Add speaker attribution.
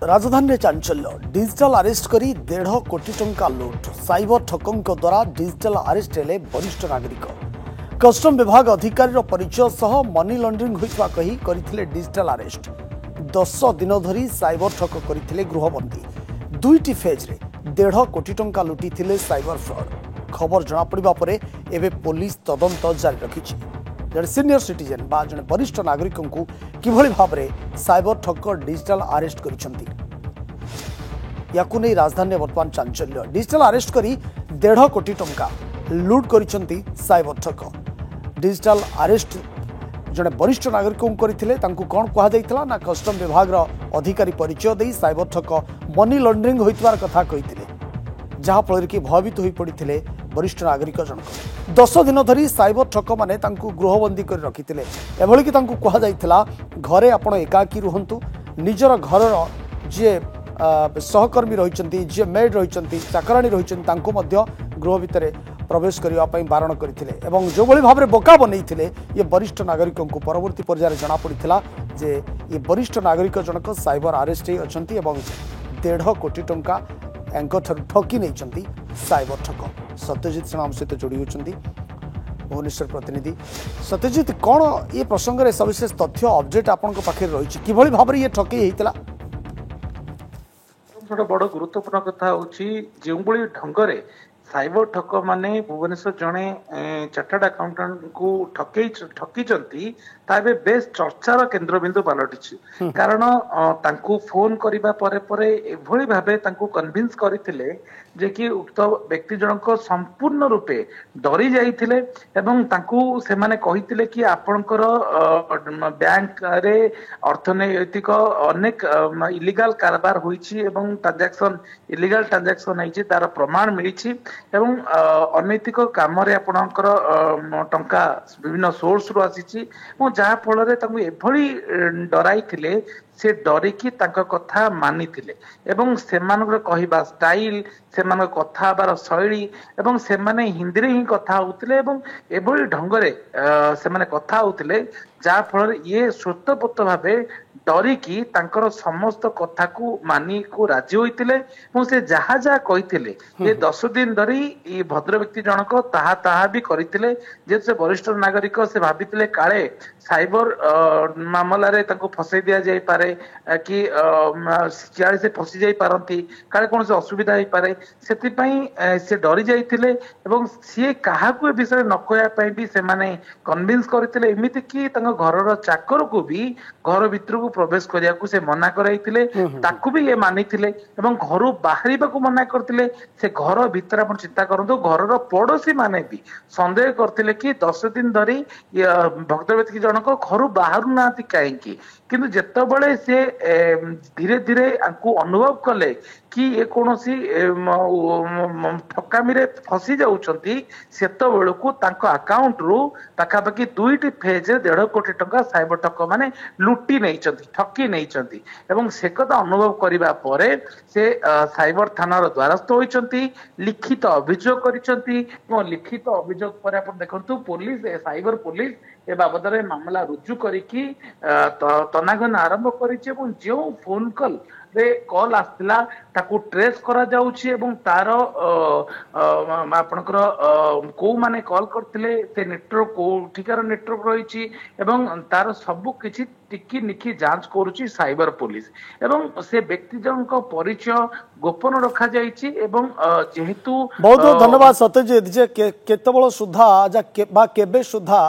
Speaker 1: राजधानी में चांचल्य digital arrest करी 1.5 कोटी टंका लुट साइबर ठकों द्वारा डिजिटल अरेस्ट हेले वरिष्ठ नागरिक कस्टम विभाग अधिकारी परिचय सह मनी लॉन्ड्रिंग होइतबा कही करथिले डिजिटल अरेस्ट 10 दिन धरी साइबर ठक करथिले गृहबंदी दुईटी फेज रे 1.5 कोटी टंका लुटी थिले साइबर फ्रॉड खबर जना पड़िबा परे एबे पुलिस तदंत जारी रखिछि। जड़े सीनियर सिटीजन बा जड़े वरिष्ठ नागरिक को किभली भाव में साइबर ठक डिजिटल अरेस्ट करिसेंती याकु नै राजधानी वर्तमान चांचल्य डिजिटल अरेस्ट करी 1.5 कोटी टंका लूट करिसेंती साइबर ठक डिजिटल अरेस्ट जड़े वरिष्ठ नागरिक करथिले तांकु कोन कहा जायतला ना कस्टम विभाग अधिकारी परिचय दे साइबर ठक मनी लॉन्ड्रिंग होइतबार कथा कहिथिले जहाँ फल कि भयभीत हो पड़ते वरिष्ठ नागरिक जनक 10 दिन धरी साइबर ठक माने तांकु गृहबंदी कर रखिथिले एभली कि तांकु कहा जायतला घरे आपण एकाकी रुहंतु निजर घर जे सहकर्मी रहिचंती जे मेड रहिचंती चाकराणी रहिचंती तांकु मध्य गृह भितरे प्रवेश करने बारण करथिले एवं जो भली भाव में बोका बनैथिले ये वरिष्ठ नागरिक को परवर्ती पर्याय जना पड़िथिला जे ये वरिष्ठ नागरिक जनक साइबर अरेस्ट अछंती एवं 1.5 कोटी टंका ठकी नहीं साइबर ठक सत्यजित सेना सहित जोड़ी होती भुवनेश्वर प्रतिनिधि सत्यजित कौन ये प्रसंग में सविशेष तथ्य अपडेट आपण पाखे रही कि भाव में ये ठकई होता
Speaker 2: बड़ गुरुत्वपूर्ण कथा जो ढंग साइबर ठक माने भुवनेश्वर जड़े चार्टर्ड अकाउंटेंट को ठकी बेस चर्चार केन्द्रबिंदु पलटि कारण तांकू फोन करबा परे परे एभली भाबे तांकू कन्विंस करथिले जे कि उक्त व्यक्ति जनक संपूर्ण रूपे डरी जाइथिले एवं तांकू से माने कहिथिले कि आपनकर बैंक रे अर्थनैतिक अनेक इलीगल कारबार होईछि एवं ट्रांजैक्शन इलीगल ट्रांजैक्शन होईछि तार प्रमाण मिलिछि एवं अनैतिक काम रे आपनकर टंका विभिन्न सोर्स रु आसीछि एवं जहा फल एभली डराइथिले से डरिकी कथा मानिथिले एवं सेमानकर कहबा स्टाइल सेमान कथा बार शैली एवं सेमाने हिंदी रे ही कथा होउथिले एवं एभली ढंगरे सेमाने कथा होउथिले जहा फल ये स्वतःपूत भावे डरिकी तांकर समस्त कथा को मानी को राजी होइथिले एवं से जहा जहा कहिथिले ये 10 दिन धरी ये भद्र व्यक्ति जनक ताहा भी करिथिले जे से वरिष्ठ नागरिक से भाबिथिले काळे साइबर मामला रे तांको फसै दिया जाय पारे कि सियाळे से फसी जाय पारंती काळे कोन से असुविधा होई पारे सेति पई से डरी जाइथिले एवं से काहा को विषय न कहया पई भी से माने कन्विंस करथिले एमिति कि तांको घरर चाकर को भी घर भीतर को प्रवेश करिया को से मना कराइथिले ताकू भी ये मानिथिले एवं घर बाहरिबा को मना करथिले से घर भीतर आपण चिंता करंतु घरर पड़ोसी माने भी संदेह करथिले कि 10 दिन धरी भक्त व्यक्ति जनक घर बाहरु नाती काहेकि किंतु जेतबळे से धीरे धीरे आंकु अनुभव कले कि ये कोनोसी ठकामी रे फसी जाउछंती सेतबेळकु तांको अकाउंट रु पाखापाखि 2टी फेज 1.5 कोटी टंका साइबर ठक माने लुटी नैचंती ठकी नैचंती एवं से कथा अनुभव करिबा परे से साइबर थानार द्वारस्थ होइचंती लिखित अभियोग करिसंती एवं लिखित अभियोग पर आपण देखंतु पुलिस साइबर पुलिस ए बाबद मामला रुजु करिकी तनाघन आरंभ करिछि एवं जो फोन कॉल रे कॉल आस्तिला ताकू ट्रेस करा जाउछि एवं तार आपनकर को माने कॉल करथिले से नेटवर्क को ठिकार नेटवर्क रहिछि एवं तार सब किछि टिकी निखी जांच करूछि साइबर पुलिस एवं से व्यक्ति जनक परिचय गोपन रखा जाइछि एवं जेहेतु
Speaker 1: बहुत बहुत धन्यवाद सत्यजित जे केतबळ सुधा जा केबे सुधा